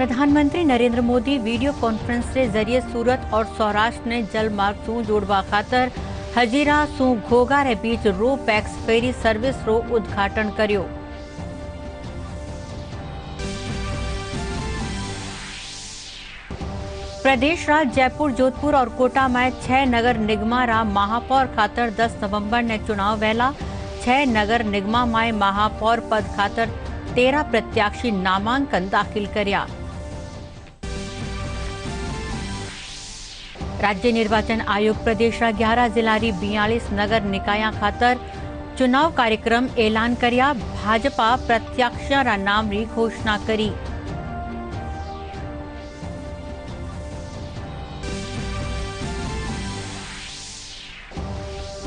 प्रधानमंत्री Narendra Modi video conference के जरिए सूरत और सौराष्ट्र ने जल मार्ग सू जोड़वा खातर हजीरा सू घोघा रे बीच रो पैक्स फेरी सर्विस रो उद्घाटन कर्यो। प्रदेश राज जयपुर, जोधपुर और कोटा में 6 नगर निगमा रा महापौर खातर 10 नवंबर ने चुनाव वहेला। 6 नगर निगमा में महापौर पद खातर 13 प्रत्याशी नामांकन दाखिल कर्या। राज्य निर्वाचन आयोग प्रदेश 11 जिला री 42 नगर निकाया खातर चुनाव कार्यक्रम ऐलान कर्या। भाजपा प्रत्याशियों रा नाम री घोषणा करी।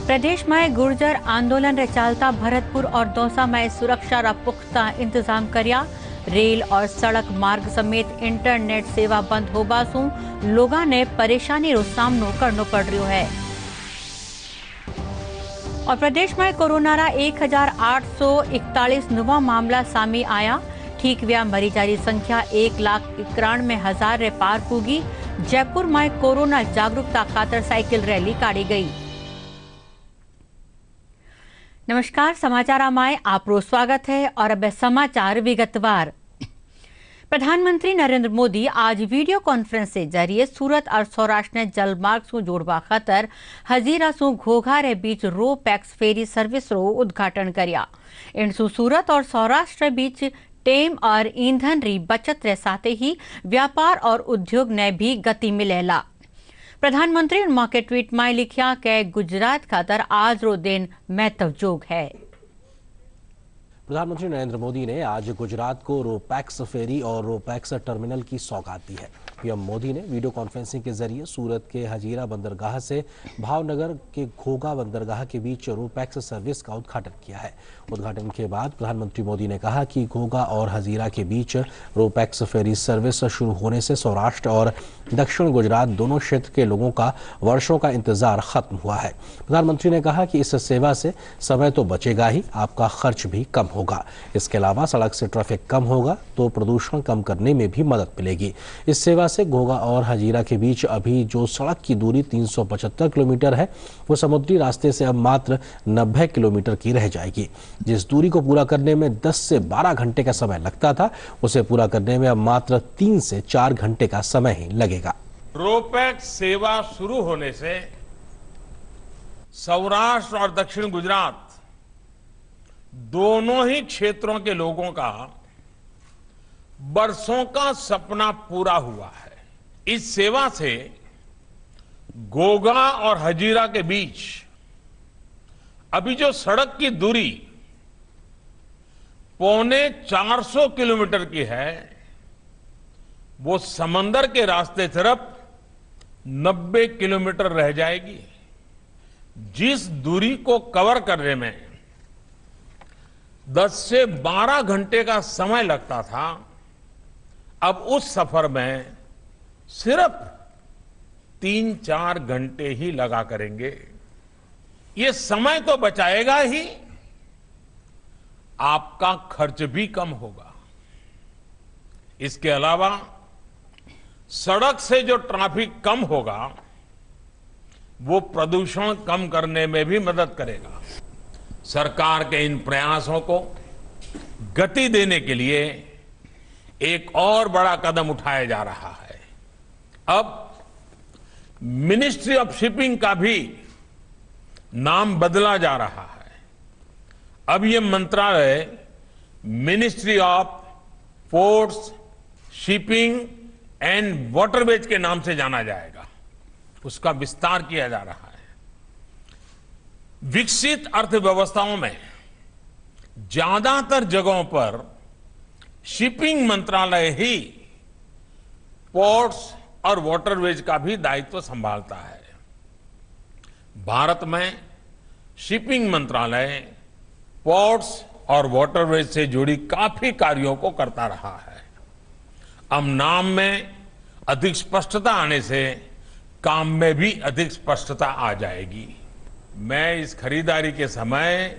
प्रदेश में गुर्जर आंदोलन रे चालता भरतपुर और दौसा में सुरक्षा रा पुख्ता इंतजाम कर्या। रेल और सड़क मार्ग समेत इंटरनेट सेवा बंद होबा सू लोगा ने परेशानी रो सामनो करनो पड़ रह्यो है। और प्रदेश में कोरोना रा 1841 नवा मामला सामी आया। ठीक व्या मरीजा री संख्या 1,91,000 रे पार पूगी। जयपुर में कोरोना जागरूकता खातर साइकिल रैली काढ़ी गई। नमस्कार, समाचार में आपरो स्वागत है और अब समाचार विगतवार। प्रधानमंत्री नरेंद्र मोदी आज वीडियो कॉन्फ्रेंस के जरिए सूरत और सौराष्ट्र ने जल मार्ग सू जोड़वा खातर हजीरा सू घोघा रे बीच रो पैक्स फेरी सर्विस रो उद्घाटन कर्या। इनसू सूरत और सौराष्ट्र बीच टेम और ईंधन री बचत रे साथे ही व्यापार और उद्योग ने भी गति मिलेला। प्रधानमंत्री मौके ट्वीट में लिखा कि गुजरात खातर आज रो दिन महत्व जोग है। प्रधानमंत्री नरेंद्र मोदी ने आज गुजरात को रो पैक्स फेरी और रो पैक्स टर्मिनल की सौगात दी है। पीएम मोदी ने वीडियो कॉन्फ्रेंसिंग के जरिए सूरत के हजीरा बंदरगाह से भावनगर के घोघा बंदरगाह के बीच रो पैक्स सर्विस का उद्घाटन किया है। उद्घाटन के बाद प्रधानमंत्री मोदी ने कहा कि घोघा और हजीरा के बीच रो पैक्स फेरी सर्विस शुरू होने से सौराष्ट्र और दक्षिण गुजरात दोनों क्षेत्र के लोगों का वर्षों का इंतजार खत्म हुआ है। प्रधानमंत्री ने कहा कि इस सेवा से समय तो बचेगा ही, आपका खर्च भी कम होगा। इसके अलावा सड़क से ट्रैफिक कम होगा तो प्रदूषण कम करने में भी मदद मिलेगी। इस सेवा से घोघा और हजीरा के बीच अभी जो सड़क की दूरी 375 किलोमीटर है, वो समुद्री रास्ते से अब मात्र 90 किलोमीटर की रह जाएगी। जिस दूरी को पूरा करने में 10 से 12 घंटे का समय लगता था, उसे पूरा करने में अब मात्र 3 से 4 घंटे का समय ही लगेगा। रोपैक्स सेवा शुरू होने से सौराष्ट्र और दक्षिण गुजरात दोनों ही क्षेत्रों के लोगों का बरसों का सपना पूरा हुआ है। इस सेवा से घोघा और हजीरा के बीच अभी जो सड़क की दूरी 450 किलोमीटर की है, वो समंदर के रास्ते तरफ 90 किलोमीटर रह जाएगी। जिस दूरी को कवर करने में 10 से 12 घंटे का समय लगता था, अब उस सफर में सिर्फ 3-4 घंटे ही लगा करेंगे। ये समय तो बचाएगा ही, आपका खर्च भी कम होगा। इसके अलावा सड़क से जो ट्रैफिक कम होगा, वो प्रदूषण कम करने में भी मदद करेगा। सरकार के इन प्रयासों को गति देने के लिए एक और बड़ा कदम उठाया जा रहा है। अब मिनिस्ट्री ऑफ शिपिंग का भी नाम बदला जा रहा है। अब ये मंत्रालय ministry of ports, shipping and waterways के नाम से जाना जाएगा। उसका विस्तार किया जा रहा है। विकसित अर्थव्यवस्थाओं में ज्यादातर जगहों पर शिपिंग मंत्रालय ही पोर्ट्स और वाटरवेज का भी दायित्व संभालता है। भारत में शिपिंग मंत्रालय पोर्ट्स और वाटरवेज से जुड़ी काफी कार्यों को करता रहा है। अब नाम में अधिक स्पष्टता आने से काम में भी अधिक स्पष्टता आ जाएगी। मैं इस खरीदारी के समय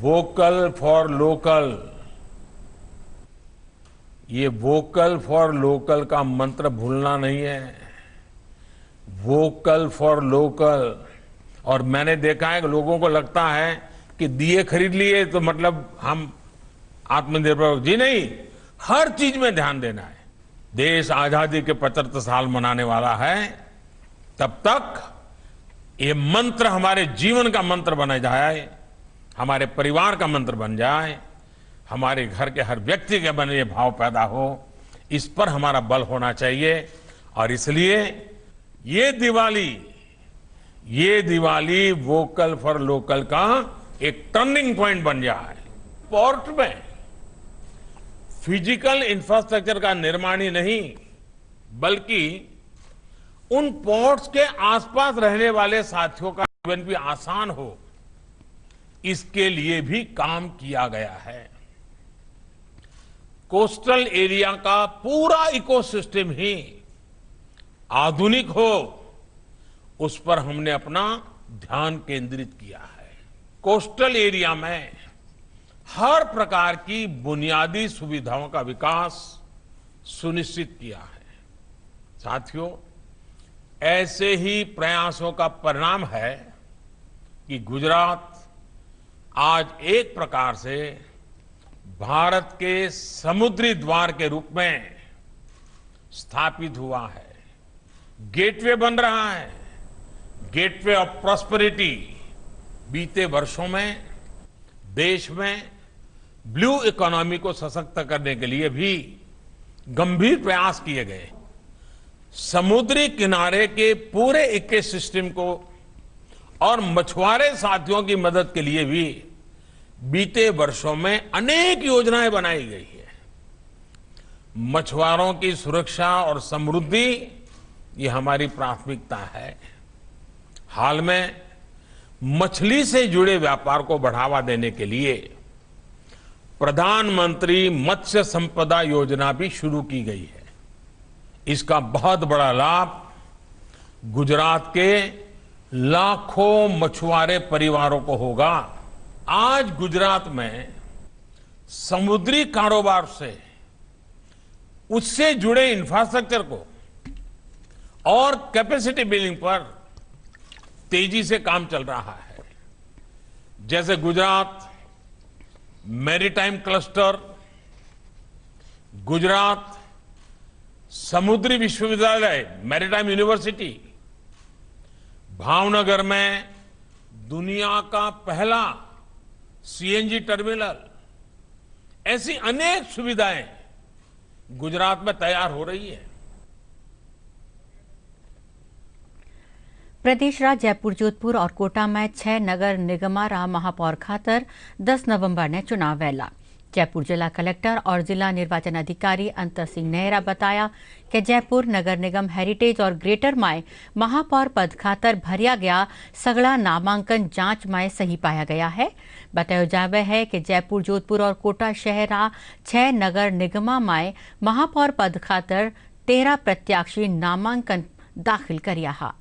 वोकल फॉर लोकल ये वोकल फॉर लोकल का मंत्र भूलना नहीं है। Vocal for local. और मैंने देखा है कि लोगों को लगता है कि दिए खरीद लिए तो मतलब हम आत्मनिर्भर। जी नहीं, हर चीज में ध्यान देना है। देश आजादी के 75 साल मनाने वाला है, तब तक ये मंत्र हमारे जीवन का मंत्र बन जाए, हमारे परिवार का मंत्र बन जाए, हमारे घर के हर व्यक्ति के मन ये भाव पैदा हो, इस पर हमारा बल होना चाहिए। और इसलिए ये दिवाली वोकल फॉर लोकल का एक टर्निंग पॉइंट बन जाए। पोर्ट में फिजिकल इंफ्रास्ट्रक्चर का निर्माण ही नहीं, बल्कि उन पोर्ट्स के आसपास रहने वाले साथियों का जीवन भी आसान हो, इसके लिए भी काम किया गया है। कोस्टल एरिया का पूरा इकोसिस्टम ही आधुनिक हो, उस पर हमने अपना ध्यान केंद्रित किया है। कोस्टल एरिया में हर प्रकार की बुनियादी सुविधाओं का विकास सुनिश्चित किया है। साथियों, ऐसे ही प्रयासों का परिणाम है कि गुजरात आज एक प्रकार से भारत के समुद्री द्वार के रूप में स्थापित हुआ है। गेटवे बन रहा है, गेटवे ऑफ प्रॉस्पेरिटी। बीते वर्षों में देश में ब्लू इकोनॉमी को सशक्त करने के लिए भी गंभीर प्रयास किए गए। समुद्री किनारे के पूरे इकोसिस्टम को और मछुआरे साथियों की मदद के लिए भी बीते वर्षों में अनेक योजनाएं बनाई गई है। मछुआरों की सुरक्षा और समृद्धि ये हमारी प्राथमिकता है। हाल में मछली से जुड़े व्यापार को बढ़ावा देने के लिए प्रधानमंत्री मत्स्य संपदा योजना भी शुरू की गई है। इसका बहुत बड़ा लाभ गुजरात के लाखों मछुआरे परिवारों को होगा। आज गुजरात में समुद्री कारोबार से उससे जुड़े इंफ्रास्ट्रक्चर को और कैपेसिटी बिल्डिंग पर तेजी से काम चल रहा है। जैसे गुजरात मैरीटाइम क्लस्टर, गुजरात समुद्री विश्वविद्यालय मैरीटाइम यूनिवर्सिटी, भावनगर में दुनिया का पहला सीएनजी टर्मिनल, ऐसी अनेक सुविधाएं गुजरात में तैयार हो रही है। प्रदेश राज जयपुर, जोधपुर और कोटा में 6 नगर निगमारा महापौर खातर 10 नवंबर ने चुनाव वैला। जयपुर जिला कलेक्टर और जिला निर्वाचन अधिकारी अंतर सिंह नेहरा बताया कि जयपुर नगर निगम हेरिटेज और ग्रेटर माय महापौर पद खातर भरिया गया सगड़ा नामांकन जांच माय सही पाया गया है। बताया जावे है कि जयपुर, जोधपुर और कोटा शहरा 6 नगर निगमा माय महापौर पद खातर 13 प्रत्याशी नामांकन दाखिल करिया हा।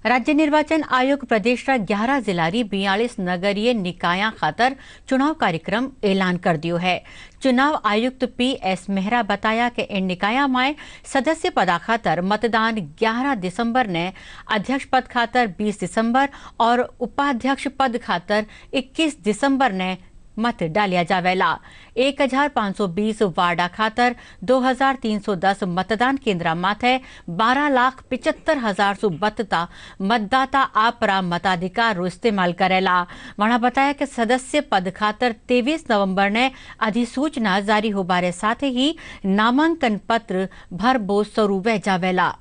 राज्य निर्वाचन आयोग प्रदेश रा 11 जिलारी 42 नगरीय निकाया खातर चुनाव कार्यक्रम ऐलान कर दियो है। चुनाव आयुक्त पी.एस. मेहरा बताया कि इन निकाया में सदस्य पदा खातर मतदान 11 दिसंबर ने, अध्यक्ष पद खातर 20 दिसंबर और उपाध्यक्ष पद खातर 21 दिसंबर ने मत डालिया जावेला। 1520 वार्डा खातर 2310 मतदान केंद्र माथे 12,75,000 मतदाता आपरा मताधिकार रो इस्तेमाल करेला। वहां बताया कि सदस्य पद खातर 23 नवंबर ने अधिसूचना जारी होबारे साथ ही नामांकन पत्र भरबो शुरू वे जावेला।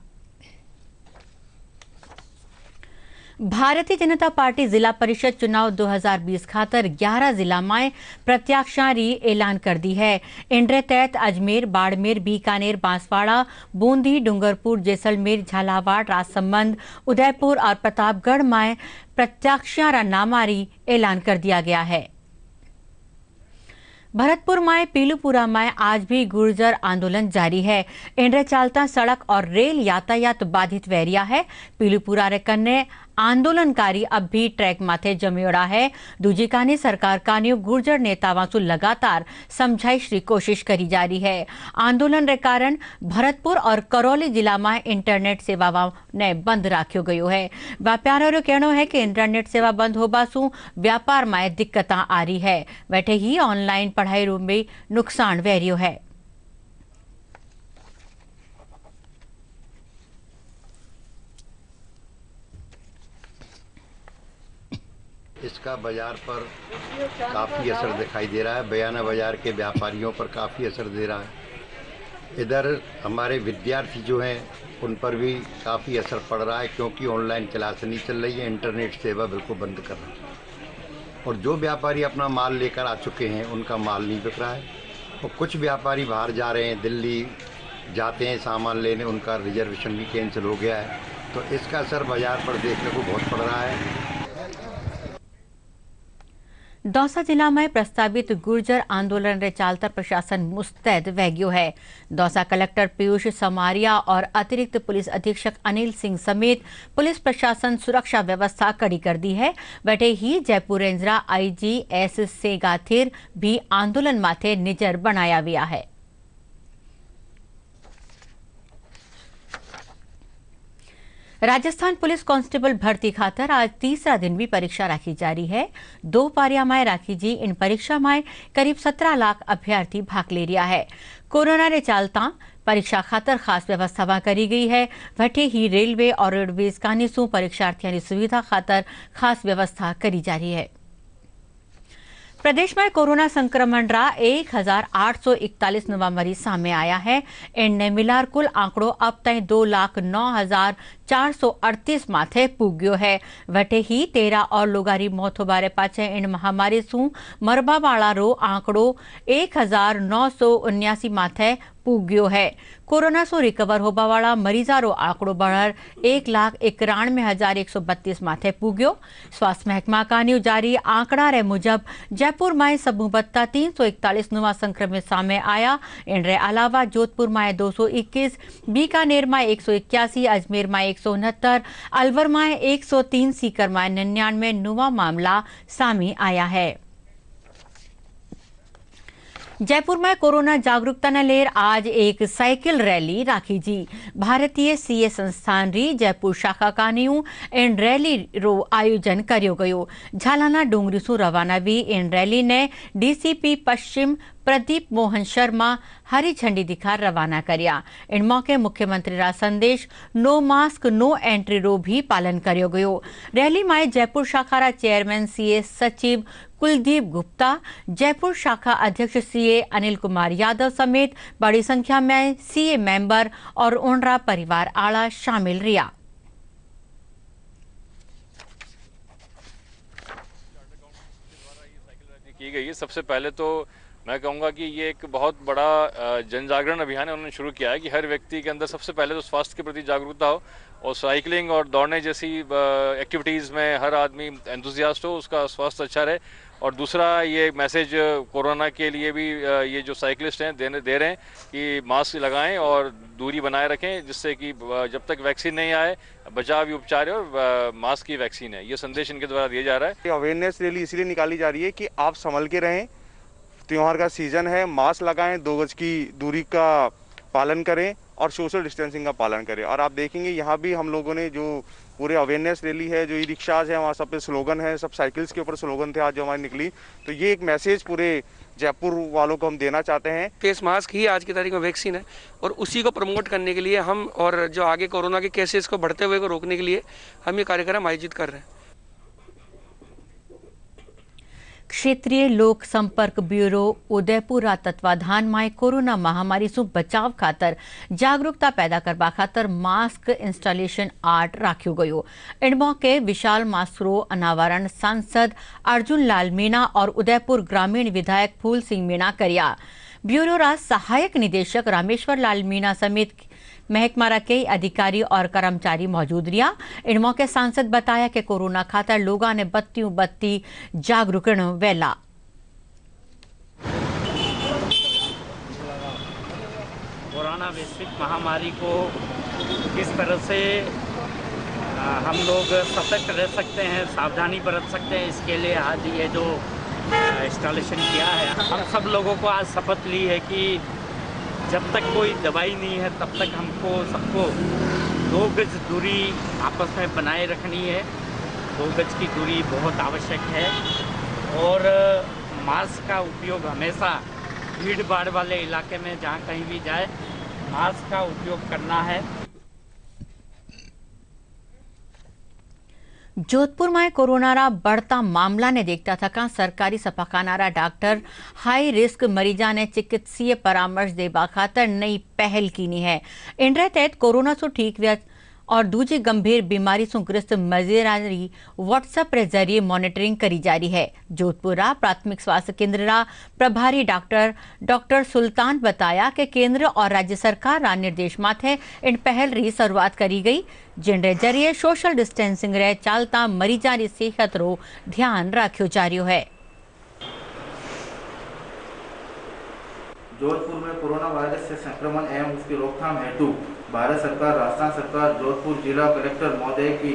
भारतीय जनता पार्टी जिला परिषद चुनाव 2020 खातर 11 जिला में प्रत्याशी ऐलान कर दी है। इनके तहत अजमेर, बाड़मेर, बीकानेर, बांसवाड़ा, बूंदी, डूंगरपुर, जैसलमेर, झालावाड़, राजसमंद, उदयपुर और प्रतापगढ़ में प्रत्याशियों का नामारी ऐलान कर दिया गया है। भरतपुर में पीलूपुरा में आज भी गुर्जर आंदोलन जारी है। इनरे चालता सड़क और रेल यातायात बाधित वैरिया है। पीलूपुरा रे कन्ने आंदोलनकारी अब भी ट्रैक माथे जमियोड़ा है। दूजी कानी सरकार कानियो गुर्जर नेतावां सु लगातार समझाई श्री कोशिश करी जा रही है। आंदोलन रे कारण भरतपुर और करौली जिला में इंटरनेट सेवाओं ने बंद राख्यो गयो है। व्यापारियों रो कहनो है कि इंटरनेट सेवा बंद होबा सु व्यापार में दिक्कत आ रही है। वैठे ही ऑनलाइन पढ़ाई रो में नुकसान वेरियो है। इसका बाजार पर काफ़ी असर दिखाई दे रहा है। बयाना बाजार के व्यापारियों पर काफ़ी असर दे रहा है। इधर हमारे विद्यार्थी जो हैं उन पर भी काफ़ी असर पड़ रहा है, क्योंकि ऑनलाइन क्लास नहीं चल रही है, इंटरनेट सेवा बिल्कुल बंद कर रही है। और जो व्यापारी अपना माल लेकर आ चुके हैं उनका माल नहीं बिक रहा है। और कुछ व्यापारी बाहर जा रहे हैं, दिल्ली जाते हैं सामान लेने, उनका रिजर्वेशन भी कैंसिल हो गया है। तो इसका असर बाजार पर देखने को बहुत पड़ रहा है। दौसा जिला में प्रस्तावित गुर्जर आंदोलन रे चालता प्रशासन मुस्तैद वैग्यो है। दौसा कलेक्टर पीयूष समारिया और अतिरिक्त पुलिस अधीक्षक अनिल सिंह समेत पुलिस प्रशासन सुरक्षा व्यवस्था कड़ी कर दी है। वैठे ही जयपुर रेंजरा IG S सेगाथिर भी आंदोलन माथे निजर बनाया गया है। राजस्थान पुलिस कांस्टेबल भर्ती खातर आज तीसरा दिन भी परीक्षा राखी जा रही है। 2 पारिया में राखी जी इन परीक्षा में करीब 17 लाख अभ्यर्थी भाग ले रहा है। कोरोना रे चालता परीक्षा खातर खास व्यवस्था करी गई है। वटे ही रेलवे और रोडवेज कानिसू परीक्षार्थियों की सुविधा खातर खास व्यवस्था करी जा रही है। प्रदेश में कोरोना संक्रमण रा 1841 नवा मरीज सामने आया है। इनने मिलार कुल आंकड़ो अब तक 2,09,438 माथे पुग्यो है। वटे ही 13 और लोगारी मौत बारे पाछे इन महामारी सु मरबा वाला रो आंकड़ो 1979 माथे पुग्यो है। कोरोना से रिकवर होबा वाला मरीजा रो आंकड़ो बढ़र 1,91,132 माथे पुग्यो। स्वास्थ्य महकमा का न्यू जारी आंकड़ा रे मुजब जयपुर में सबू बत्ता 341 नुआ संक्रमित सामने आया। इनरे अलावा जोधपुर में 221, बीकानेर में 181, अजमेर में 169, अलवर में 103, सीकर में 99 नुआ मामला सामने आया है। जयपुर में कोरोना जागरूकता न लेर आज एक साइकिल रैली राखी जी। भारतीय CA संस्थान री जयपुर शाखा कानियू इन रैली रो आयोजन करियो गयो। झालाना डूंगरी सु रवाना भी इन रैली ने DCP पश्चिम प्रदीप मोहन शर्मा हरी झंडी दिखा रवाना करया। इन मौके मुख्यमंत्री रा संदेश नो मास्क नो एंट्री रो भी पालन करियो गयो। रैली में जयपुर शाखा रा चेयरमैन CA सचिव कुलदीप गुप्ता, जयपुर शाखा अध्यक्ष CA अनिल कुमार यादव समेत बड़ी संख्या में CA मेंबर और उनरा परिवार आला शामिल रिया। की गई है। सबसे पहले तो मैं कहूँगा कि ये एक बहुत बड़ा जन जागरण अभियान उन्होंने शुरू किया है कि हर व्यक्ति के अंदर सबसे पहले तो स्वास्थ्य के प्रति जागरूकता हो और साइकिलिंग और दौड़ने जैसी एक्टिविटीज़ में हर आदमी एंथुसियास्ट हो, उसका स्वास्थ्य अच्छा रहे। और दूसरा ये मैसेज कोरोना के लिए भी ये जो साइकिलिस्ट हैं दे रहे हैं कि मास्क लगाएं और दूरी बनाए रखें, जिससे कि जब तक वैक्सीन नहीं आए बचाव ही उपचार है और मास्क ही वैक्सीन है। ये संदेश इनके द्वारा दिया जा रहा है। अवेयरनेस रैली इसलिए निकाली जा रही है कि आप संभल के रहें, त्योहार का सीजन है, मास्क लगाएं, 2 गज की दूरी का पालन करें और सोशल डिस्टेंसिंग का पालन करें। और आप देखेंगे यहाँ भी हम लोगों ने जो पूरे अवेयरनेस रैली है, जो ई-रिक्शाज है वहाँ सब पे स्लोगन है, सब साइकिल्स के ऊपर स्लोगन थे आज जो हमारी निकली। तो ये एक मैसेज पूरे जयपुर वालों को हम देना चाहते हैं। फेस मास्क ही आज की तारीख में वैक्सीन है और उसी को प्रमोट करने के लिए हम और जो आगे कोरोना के केसेस को बढ़ते हुए को रोकने के लिए हम ये कार्यक्रम आयोजित कर रहे हैं। क्षेत्रीय लोक संपर्क ब्यूरो उदयपुर तत्वाधान में कोरोना महामारी से बचाव खातर जागरूकता पैदा करवा खातर मास्क इंस्टॉलेशन आर्ट राख्यो गयो। इन मौके विशाल मास्क रो अनावरण सांसद अर्जुन लाल मीणा और उदयपुर ग्रामीण विधायक फूल सिंह मीणा करिया। ब्यूरो रा सहायक निदेशक रामेश्वर लाल मीणा समेत महकमा के अधिकारी और कर्मचारी मौजूद रिया। इन मौके सांसद बताया कि कोरोना खातर लोगों ने बत्ती जागरूकण वेला। कोरोना वैश्विक महामारी को किस तरह से हम लोग सतर्क रह सकते हैं, सावधानी बरत सकते हैं। इसके लिए आज ये जो इंस्टॉलेशन किया है, हम सब लोगों को आज शपथ ली है कि जब तक कोई दवाई नहीं है तब तक हमको सबको 2 गज दूरी आपस में बनाए रखनी है। 2 गज की दूरी बहुत आवश्यक है और मास्क का उपयोग हमेशा भीड़ भाड़ वाले इलाके में जहाँ कहीं भी जाए मास्क का उपयोग करना है। जोधपुर में कोरोना रा बढ़ता मामला ने देखता थका सरकारी सफाखानारा डॉक्टर हाई रिस्क मरीजा ने चिकित्सीय परामर्श देवा खातर नई पहल कीनी है। इनरे तहत कोरोना से ठीक व्या और दूसरी गंभीर बीमारी से ग्रस्त मरीजारी व्हाट्सएप रे जरिए मॉनिटरिंग करी जा रही है। जोधपुर प्राथमिक स्वास्थ्य केंद्र रा प्रभारी डॉक्टर सुल्तान बताया कि केंद्र और राज्य सरकार रा निर्देश माथे इन पहल री शुरुआत करी गई, जिनरे जरिए सोशल डिस्टेंसिंग रे चालता मरीजारी सेहत रो ध्यान रखो जा रही है। जोधपुर में कोरोना वायरस से संक्रमण एवं उसकी रोकथाम हेतु भारत सरकार, राजस्थान सरकार, जोधपुर जिला कलेक्टर महोदय की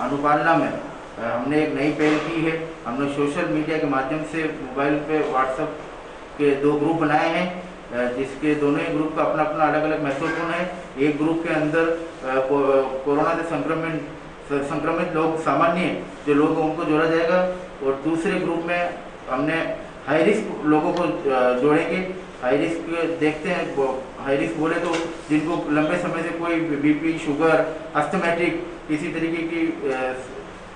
अनुपालना में हमने एक नई पहल की है। हमने सोशल मीडिया के माध्यम से मोबाइल पे व्हाट्सएप के 2 ग्रुप बनाए हैं, जिसके दोनों ही ग्रुप का अपना अपना अलग अलग महत्वपूर्ण है। एक ग्रुप के अंदर कोरोना से संक्रमित लोग, सामान्य जो लोग उनको जोड़ा जाएगा और दूसरे ग्रुप में हमने हाई रिस्क लोगों को जोड़ेंगे। हाई रिस्क देखते हैं, हाई रिस्क बोले तो जिनको लंबे समय से कोई बीपी, शुगर, अस्थमैटिक किसी तरीके की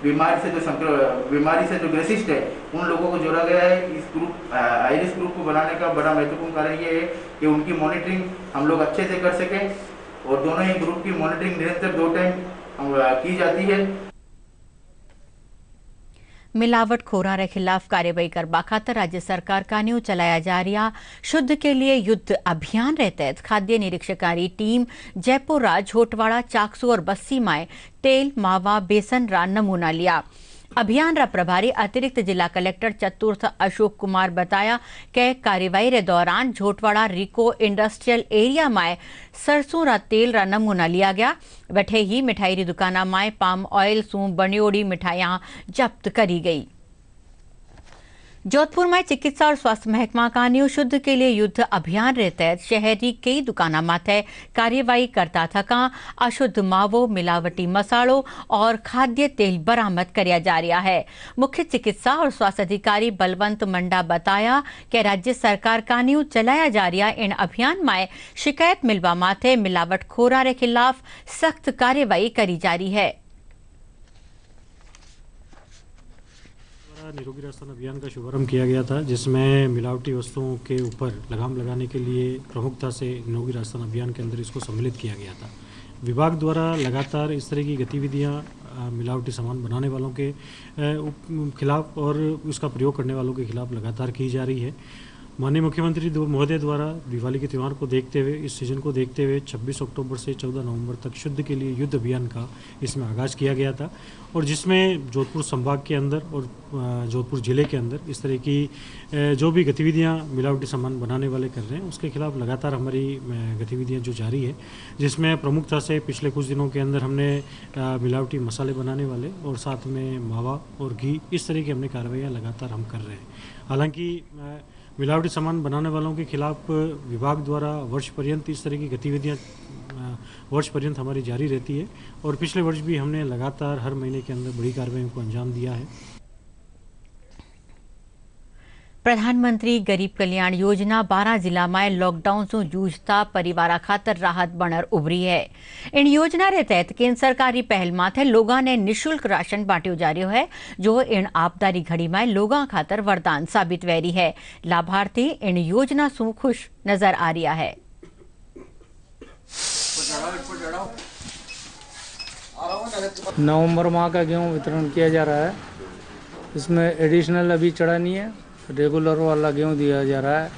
बीमारी से जो ग्रसित है उन लोगों को जोड़ा गया है। इस ग्रुप हाई रिस्क ग्रुप को बनाने का बड़ा महत्वपूर्ण कारण ये है कि उनकी मॉनिटरिंग हम लोग अच्छे से कर सकें और दोनों ही ग्रुप की मॉनिटरिंग निरंतर 2 टाइम की जाती है। मिलावटखोरा के खिलाफ कार्रवाई करवा खातर राज्य सरकार का न्यू चलाया जा रहा शुद्ध के लिए युद्ध अभियान रे तहत खाद्य निरीक्षकारी टीम जयपुर रा झोटवाड़ा, चाकसू और बस्सी में तेल, मावा, बेसन रा नमूना लिया। अभियान रा प्रभारी अतिरिक्त जिला कलेक्टर चतुर्थ अशोक कुमार बताया कि कार्रवाई रे दौरान झोटवाड़ा रिको इंडस्ट्रियल एरिया में सरसों रा तेल रा नमूना लिया गया। वठे ही मिठाई री दुकाना में पाम ऑयल सू बनियोड़ी मिठाइयां जब्त करी गई। जोधपुर में चिकित्सा और स्वास्थ्य महकमा का न्यू शुद्ध के लिए युद्ध अभियान रे तहत शहरी कई दुकाना माथे कार्यवाही करता थका अशुद्ध मावो, मिलावटी मसालों और खाद्य तेल बरामद कराया जा रहा है। मुख्य चिकित्सा और स्वास्थ्य अधिकारी बलवंत मंडा बताया कि राज्य सरकार का न्यू चलाया जा रहा इन अभियान में शिकायत मिलवा माथे मिलावटखोरा रे खिलाफ सख्त कार्यवाही करी जा रही है। निरोगी राजस्थान अभियान का शुभारंभ किया गया था, जिसमें मिलावटी वस्तुओं के ऊपर लगाम लगाने के लिए प्रमुखता से निरोगी राजस्थान अभियान के अंदर इसको सम्मिलित किया गया था। विभाग द्वारा लगातार इस तरह की गतिविधियां मिलावटी सामान बनाने वालों के खिलाफ और उसका प्रयोग करने वालों के खिलाफ लगातार की जा रही है। माननीय मुख्यमंत्री महोदय द्वारा दिवाली के त्यौहार को देखते हुए, इस सीजन को देखते हुए 26 अक्टूबर से 14 नवंबर तक शुद्ध के लिए युद्ध अभियान का इसमें आगाज किया गया था और जिसमें जोधपुर संभाग के अंदर और जोधपुर जिले के अंदर इस तरह की जो भी गतिविधियां मिलावटी सामान बनाने वाले कर रहे हैं उसके खिलाफ लगातार हमारी गतिविधियां जो जारी है, जिसमें प्रमुखता से पिछले कुछ दिनों के अंदर हमने मिलावटी मसाले बनाने वाले और साथ में मावा और घी, इस तरह की हमने कार्रवाइयाँ लगातार हम कर रहे हैं। हालांकि मिलावटी सामान बनाने वालों के खिलाफ विभाग द्वारा वर्ष पर्यंत इस तरह की गतिविधियां वर्ष पर्यंत हमारी जारी रहती है और पिछले वर्ष भी हमने लगातार हर महीने के अंदर बड़ी कार्रवाइयों को अंजाम दिया है। प्रधानमंत्री गरीब कल्याण योजना 12 जिला में लॉकडाउन से जूझता परिवार खातर राहत बनर उभरी है। इन योजना रे तहत केंद्र सरकारी पहल माथे लोगों ने निशुल्क राशन बांटियो जा रहा है, जो इन आपदारी घड़ी में लोगों खातर वरदान साबित वेरी है। लाभार्थी इन योजना से खुश नजर आ रहा है। नवंबर माह का गेहूं वितरण किया जा रहा है। इसमें एडिशनल अभी चढ़ा नहीं है, रेगुलर वाला गेहूं दिया जा रहा है।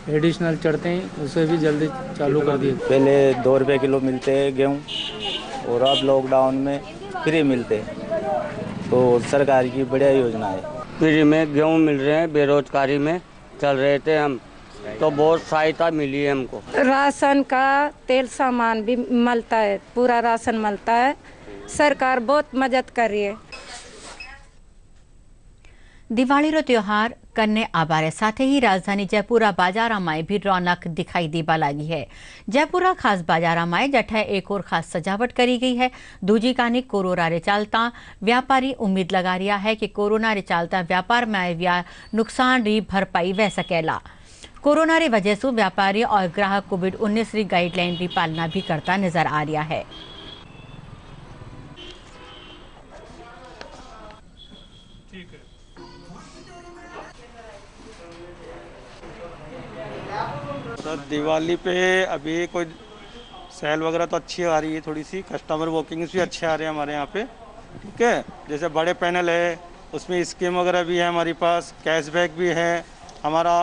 एडिशनल चढ़ते ही उसे भी जल्दी चालू कर दिए। पहले 2 रुपये किलो मिलते हैं गेहूं और अब लॉकडाउन में फ्री मिलते हैं, तो सरकार की बढ़िया योजना है। फ्री में गेहूं मिल रहे हैं, बेरोजगारी में चल रहे थे हम, तो बहुत सहायता मिली है हमको। राशन का तेल सामान भी मिलता है, पूरा राशन मिलता है, सरकार बहुत मदद कर रही है। દિવાળીનો ત્યોહાર કરને આભારે સાથે ही राजधानी जयपुरा बाजारामाए भी रौनक दिखाई देवा लगी है। जयपुरा खास बाजारामाए जठे एक और खास सजावट करी गई है। दूजी कानी कोरोना रे चालता व्यापारी उम्मीद लगा रिया है कि कोरोना रे चालता व्यापार में आया नुकसान री भरपाई वह सकेला। कोरोना रे वजह से व्यापारी और ग्राहक कोविड-19 री गाइडलाइन री पालना भी करता नजर आ रहा है। सर दिवाली पे अभी कोई सेल वगैरह तो अच्छी आ रही है, थोड़ी सी कस्टमर वॉकिंग्स भी अच्छे आ रहे हैं हमारे यहाँ पे। ठीक है, जैसे बड़े पैनल है उसमें स्कीम वगैरह भी है, हमारे पास कैशबैक भी है, हमारा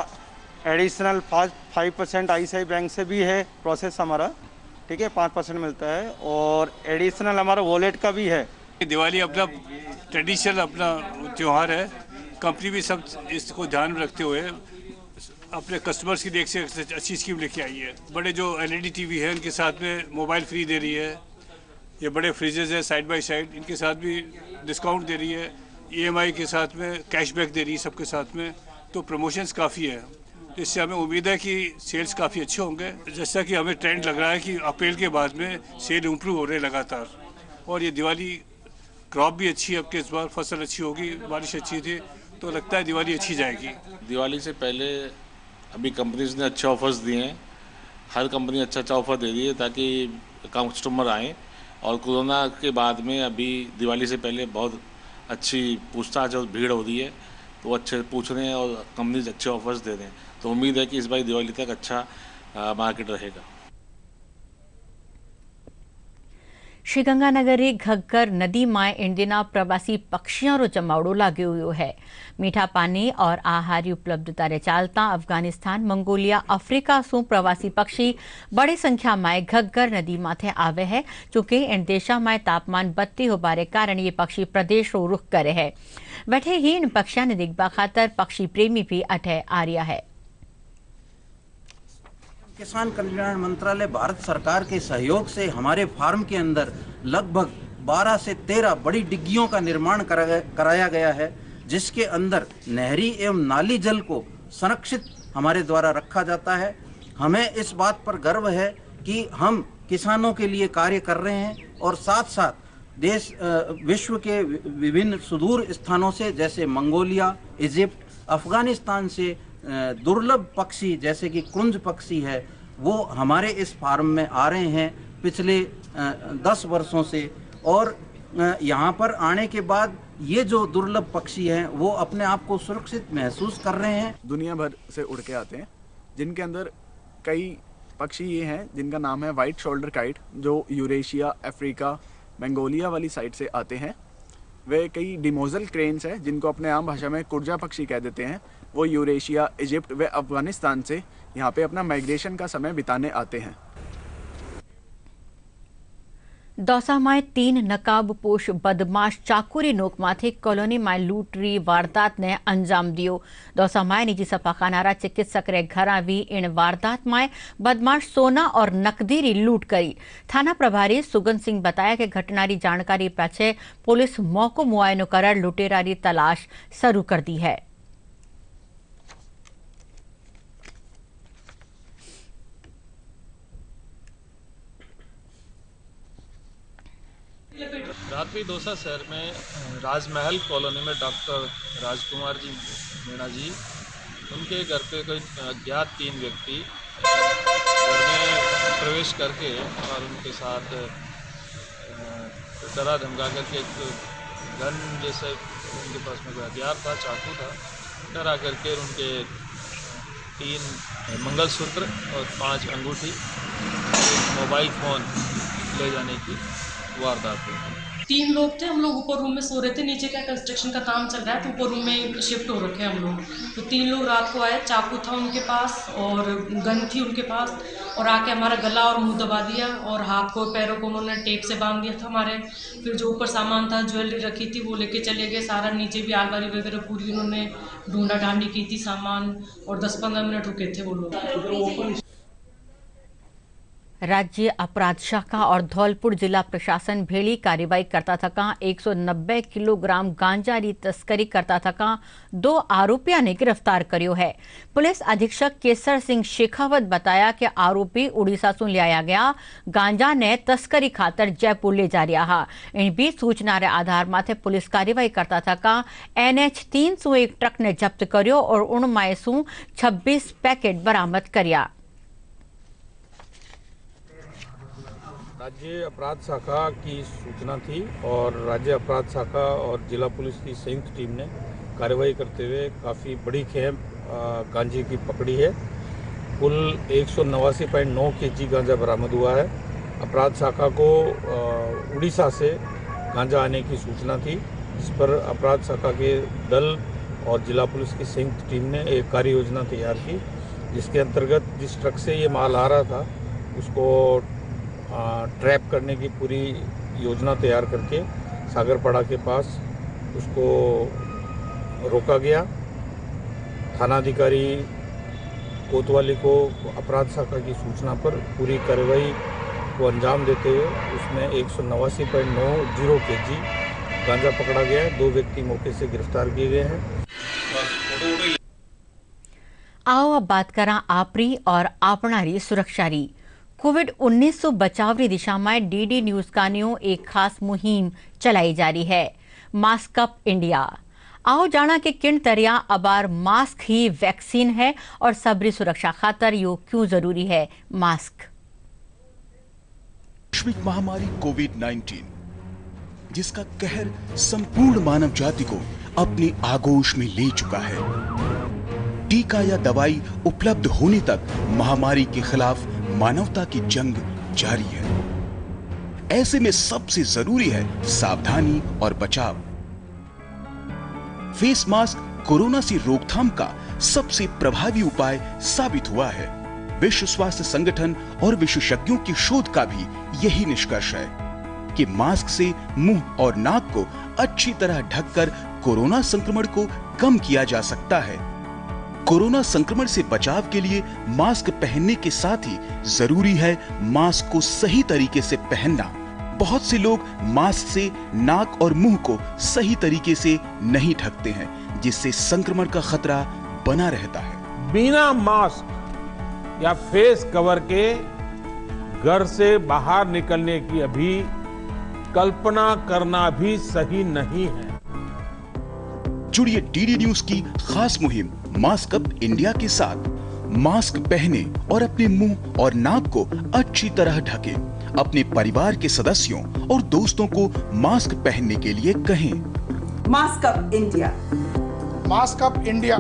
एडिशनल 5% ICICI बैंक से भी है प्रोसेस हमारा। ठीक है, 5% मिलता है और एडिशनल हमारा वॉलेट का भी है। दिवाली अपना ट्रेडिशनल अपना त्यौहार है, कंपनी भी सब इसको ध्यान में रखते हुए अपने कस्टमर्स की लिए एक अच्छी स्कीम लेके आई है। बड़े जो LED TV है उनके साथ में मोबाइल फ्री दे रही है, ये बड़े फ्रिजेज है साइड बाय साइड, इनके साथ भी डिस्काउंट दे रही है, EMI के साथ में कैशबैक दे रही है सबके साथ में, तो प्रमोशंस काफ़ी है। तो इससे हमें उम्मीद है कि सेल्स काफ़ी अच्छे होंगे। जैसा कि हमें ट्रेंड लग रहा है कि अप्रैल के बाद में सेल इम्प्रूव हो रहे लगातार, और ये दिवाली क्रॉप भी अच्छी है, अब के इस बार फसल अच्छी होगी, बारिश अच्छी थी, तो लगता है दिवाली अच्छी जाएगी। दिवाली से पहले अभी कंपनीज ने अच्छे ऑफर्स दिए हैं, हर कंपनी अच्छा ऑफर दे रही है ताकि कस्टमर आएँ, और कोरोना के बाद में अभी दिवाली से पहले बहुत अच्छी पूछताछ और भीड़ हो रही है, तो अच्छे पूछ रहे हैं और कंपनीज अच्छे ऑफर्स दे रहे हैं, तो उम्मीद है कि इस बार दिवाली तक अच्छा मार्केट रहेगा। श्रीगंगानगर घग्गर नदी में इन दिना प्रवासी पक्षियों रो जमावड़ो लाग्यो हुयो है। मीठा पानी और आहारी उपलब्धता रे चालता अफगानिस्तान, मंगोलिया, अफ्रीका सु प्रवासी पक्षी बड़ी संख्या में घग्गर नदी माथे आवे है। चूंकि इन देशा में तापमान बढ़ती होबारे कारण ये पक्षी प्रदेश रो रुख करे है। बैठे ही इन पक्षियों ने देखबा खातर पक्षी प्रेमी भी अठे आ रिया है। किसान कल्याण मंत्रालय भारत सरकार के सहयोग से हमारे फार्म के अंदर लगभग 12 से 13 बड़ी डिग्गियों का निर्माण कराया गया है, जिसके अंदर नहरी एवं नाली जल को संरक्षित हमारे द्वारा रखा जाता है। हमें इस बात पर गर्व है कि हम किसानों के लिए कार्य कर रहे हैं और साथ साथ विश्व के विभिन्न सुदूर स्थानों से जैसे मंगोलिया, इजिप्ट, अफगानिस्तान से दुर्लभ पक्षी जैसे कि कुंज पक्षी है, वो हमारे इस फार्म में आ रहे हैं पिछले 10 वर्षों से, और यहाँ पर आने के बाद ये जो दुर्लभ पक्षी हैं वो अपने आप को सुरक्षित महसूस कर रहे हैं। दुनिया भर से उड़ के आते हैं, जिनके अंदर कई पक्षी ये हैं जिनका नाम है वाइट शोल्डर काइट, जो यूरेशिया, अफ्रीका, मंगोलिया वाली साइड से आते हैं। वे कई डिमोजल क्रेन्स हैं जिनको अपने आम भाषा में कुर्जा पक्षी कह देते हैं, वो यूरेशिया, इजिप्ट व अफगानिस्तान से यहाँ पे अपना माइग्रेशन का समय बिताने आते हैं। दौसा में 3 नकाबपोश बदमाश चाकूरी नोक माथे कॉलोनी में लूटरी वारदात ने अंजाम दियो। दौसा में निजी सफाखानारा चिकित्सक रे घरा भी इन वारदात में बदमाश सोना और नकदी री लूट करी। थाना प्रभारी सुगन सिंह बताया कि घटना री जानकारी पाछे पुलिस मौको मुआयनो कर लुटेरा री तलाश शुरू कर दी है। रात भी दौसा शहर में राजमहल कॉलोनी में डॉक्टर राजकुमार जी मीणा जी, उनके घर पे कोई अज्ञात 3 व्यक्ति घर में प्रवेश करके और उनके साथ डरा धमका करके एक गन जैसे उनके पास में कोई हथियार था, चाकू था, डरा करके उनके 3 मंगलसूत्र और 5 अंगूठी, एक मोबाइल फ़ोन ले जाने की वारदात हुई। 3 लोग थे, हम लोग ऊपर रूम में सो रहे थे, नीचे क्या कंस्ट्रक्शन का काम चल रहा है तो ऊपर रूम में शिफ्ट हो रखे हैं हम लोग। तो 3 लोग रात को आए, चाकू था उनके पास और गन थी उनके पास, और आके हमारा गला और मुंह दबा दिया और हाथ को पैरों को उन्होंने टेप से बांध दिया था हमारे। फिर जो ऊपर सामान था, ज्वेलरी रखी थी, वो लेके चले गए सारा। नीचे भी आलमारी वगैरह पूरी उन्होंने ढूंढा ढांडी की थी सामान, और 10-15 मिनट रुके थे वो लोग। राज्य अपराध शाखा और धौलपुर जिला प्रशासन भेड़ी कार्रवाई करता थका 190 किलोग्राम गांजा री तस्करी करता थका 2 आरोपियों ने गिरफ्तार करियो है। पुलिस अधीक्षक केसर सिंह शेखावत बताया कि आरोपी उड़ीसा से लाया गया गांजा ने तस्करी खातर जयपुर ले जा रहा। इन बीच सूचना रे आधार माथे पुलिस कार्रवाई करता थका NH 301 ट्रक ने जब्त करियो और उनमाय सु 26 पैकेट बरामद कर्या। राज्य अपराध शाखा की सूचना थी और राज्य अपराध शाखा और जिला पुलिस की संयुक्त टीम ने कार्रवाई करते हुए काफ़ी बड़ी खेप गांजे की पकड़ी है। कुल 189.9 kg गांजा बरामद हुआ है। अपराध शाखा को उड़ीसा से गांजा आने की सूचना थी, जिस पर अपराध शाखा के दल और जिला पुलिस की संयुक्त टीम ने एक कार्य योजना तैयार की, जिसके अंतर्गत जिस ट्रक से ये माल आ रहा था उसको ट्रैप करने की पूरी योजना तैयार करके सागरपाड़ा के पास उसको रोका गया। थानाधिकारी कोतवाली को अपराध शाखा की सूचना पर पूरी कार्रवाई को अंजाम देते हुए उसमें 189.90 kg गांजा पकड़ा गया है। 2 व्यक्ति मौके से गिरफ्तार किए गए हैं। आओ अब बात करा आपरी और आपणारी सुरक्षा री। कोविड-19 से बचाव की दिशा में DD न्यूज का एक खास मुहिम चलाई जा रही है, मास्क अप इंडिया। आओ जाना कि किन तरिया अबार मास्क ही वैक्सीन है और सबरी सुरक्षा खातर यो क्यों जरूरी है मास्क। वैश्विक महामारी कोविड-19 जिसका कहर संपूर्ण मानव जाति को अपनी आगोश में ले चुका है। टीका या दवाई उपलब्ध होने तक महामारी के खिलाफ मानवता की जंग जारी है। ऐसे में सबसे जरूरी है सावधानी और बचाव। फेस मास्क कोरोना से रोकथाम का सबसे प्रभावी उपाय साबित हुआ है। विश्व स्वास्थ्य संगठन और विशेषज्ञों की शोध का भी यही निष्कर्ष है कि मास्क से मुंह और नाक को अच्छी तरह ढककर कोरोना संक्रमण को कम किया जा सकता है। कोरोना संक्रमण से बचाव के लिए मास्क पहनने के साथ ही जरूरी है मास्क को सही तरीके से पहनना। बहुत से लोग मास्क से नाक और मुंह को सही तरीके से नहीं ढकते हैं, जिससे संक्रमण का खतरा बना रहता है। बिना मास्क या फेस कवर के घर से बाहर निकलने की अभी कल्पना करना भी सही नहीं है। जुड़िए DD न्यूज की खास मुहिम मास्क अप इंडिया के साथ। मास्क पहने और अपने मुंह और नाक को अच्छी तरह ढकें। अपने परिवार के सदस्यों और दोस्तों को मास्क पहनने के लिए कहें। Mask up India, mask up India.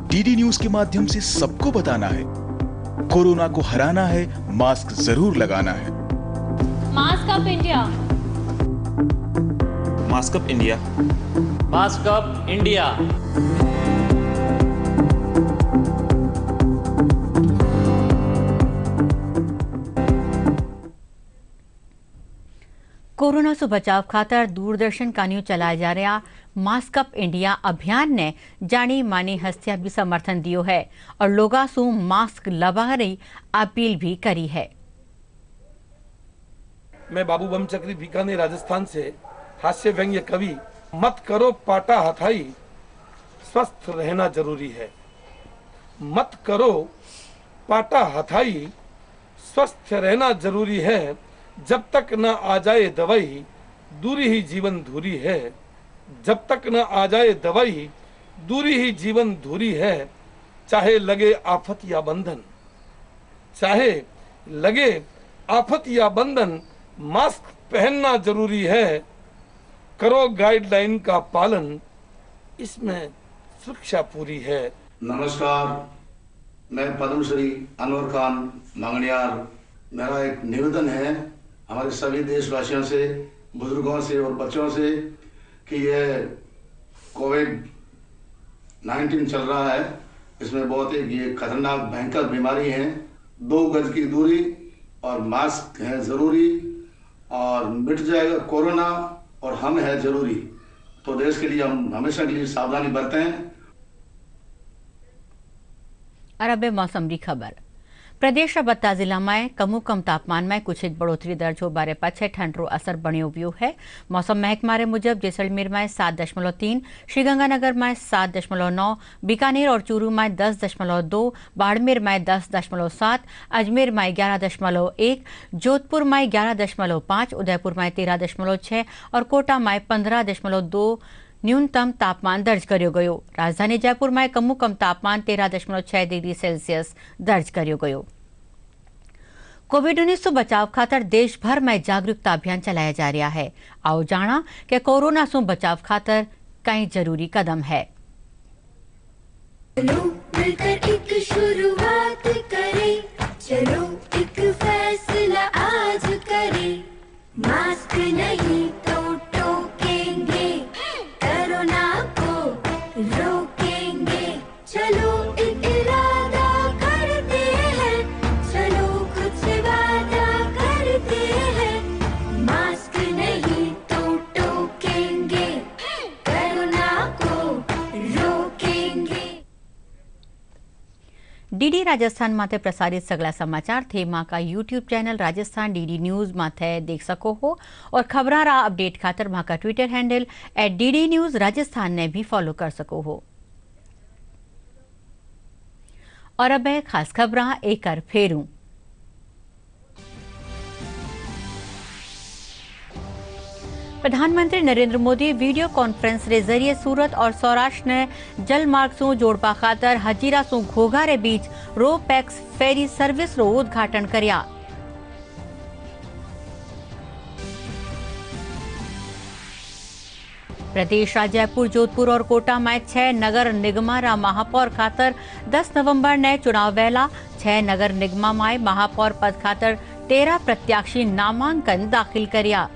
DD news के माध्यम से सबको बताना है, कोरोना को हराना है, मास्क जरूर लगाना है। Mask up India, mask up India, mask up India. Corona से बचाव खातर दूरदर्शन का न्यू चलाया जा रहा मास्क अप इंडिया अभियान ने जानी मानी हस्तियां भी समर्थन दियो है और लोगा सु मास्क लगाने अपील भी करी है। मैं बाबू बमचक्री बीकानेर राजस्थान से हास्य व्यंग्य कवि। मत करो पाटा हथाई, स्वस्थ रहना जरूरी है। मत करो पाटा हथाई, स्वस्थ रहना जरूरी है। जब तक न आ जाए दवाई, दूरी ही जीवन धूरी है। जब तक न आ जाए दवाई, दूरी ही जीवन धूरी है। चाहे लगे आफत या बंधन, चाहे लगे आफत या बंधन, मास्क पहनना जरूरी है। करो गाइडलाइन का पालन, इसमें सुरक्षा पूरी है। नमस्कार, मैं पद्मश्री अनवर खान मांगनियार। मेरा एक निवेदन है हमारे सभी देशवासियों से, बुजुर्गों से और बच्चों से कि यह कोविड-19 चल रहा है, इसमें बहुत एक ये खतरनाक भयंकर बीमारी है। 2 गज की दूरी और मास्क है जरूरी, और मिट जाएगा कोरोना और हम है जरूरी। तो देश के लिए हम हमेशा के लिए सावधानी बरतें। और अब मौसम की खबर। प्रदेश बत्ता जिला में कम तापमान में कुछ बढ़ोतरी दर्ज हो बारे पाछे ठंडरो असर बन्यो व्यू है। मौसम महकमा मुजब जैसलमेर में 7.3, श्रीगंगानगर में 7.9, बीकानेर और चूरू में 10.2, बाड़मेर में 10.7, अजमेर में 11.1, जोधपुर में 11.5, उदयपुर में 13.6 और कोटा में 15.2 न्यूनतम तापमान दर्ज कर्यो गयो। राजधानी जयपुर में कम तापमान 13.6 डिग्री सेल्सियस दर्ज कर्यो गयो। कोविड-19 से बचाव खातर देश भर में जागरूकता अभियान चलाया जा रहा है। आओ जाना कि कोरोना से बचाव खातर कई जरूरी कदम है। चलो मिलकर एक शुरुआत करें, चलो एक फैसला आज करें, मास्क नहीं तो टोकेंगे, कोरोना को रोकेंगे, चलो एक इरादा करते हैं, चलो खुद से वादा करते हैं, मास्क नहीं तो टोकेंगे, कोरोना को रोकेंगे। डीडी राजस्थान माथे प्रसारित सगला समाचार थे मां का YouTube channel Rajasthan DD news माथे देख सको हो और खबरां रा अपडेट खातर मां का Twitter handle @DD news Rajasthan ने भी फॉलो कर सको हो। और अब है खास खबरां एक कर फेरूं। प्रधानमंत्री नरेंद्र मोदी वीडियो कॉन्फ्रेंस के जरिए सूरत और सौराष्ट्र ने जल मार्ग से जोड़वा खातर हजीरा से घोघा रे बीच रो पैक्स फेरी सर्विस रो उद्घाटन कर्या। प्रदेश जयपुर, जोधपुर और कोटा में 6 नगर निगमा रा महापौर खातर 10 नवंबर ने चुनाव वेला 6 नगर निगमा में महापौर पद खातर 13 प्रत्याशी नामांकन दाखिल कर्या।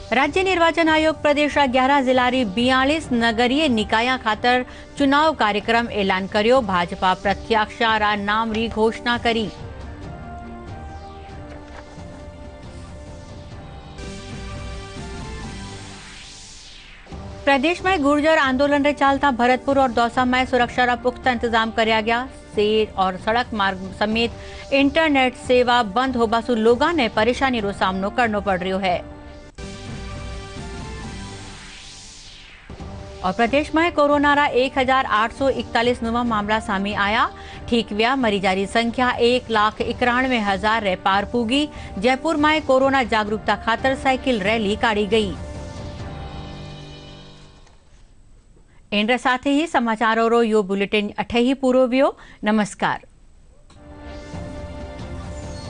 राज्य निर्वाचन आयोग प्रदेश 11 जिला री 42 नगरीय निकाया खातर चुनाव कार्यक्रम ऐलान कर्यो। भाजपा प्रत्याशा रा नाम री घोषणा करी। प्रदेश में गुर्जर आंदोलन रे चालता भरतपुर और दौसा में सुरक्षा रा पुख्ता इंतजाम करया गया। सेर और सड़क मार्ग समेत इंटरनेट सेवा बंद होबा से लोगों ने परेशानी रो सामनो करनो पड़ रही है। और प्रदेश में कोरोना रा 1841 नवा मामला सामने आया। ठीक व्या मरीजा री संख्या 1,91,000 रे पार पूगी। जयपुर में कोरोना जागरूकता खातर साइकिल रैली काढ़ी गई। इन साथ ही समाचारों रो यो बुलेटिन अठे ही पूरो व्यो। नमस्कार।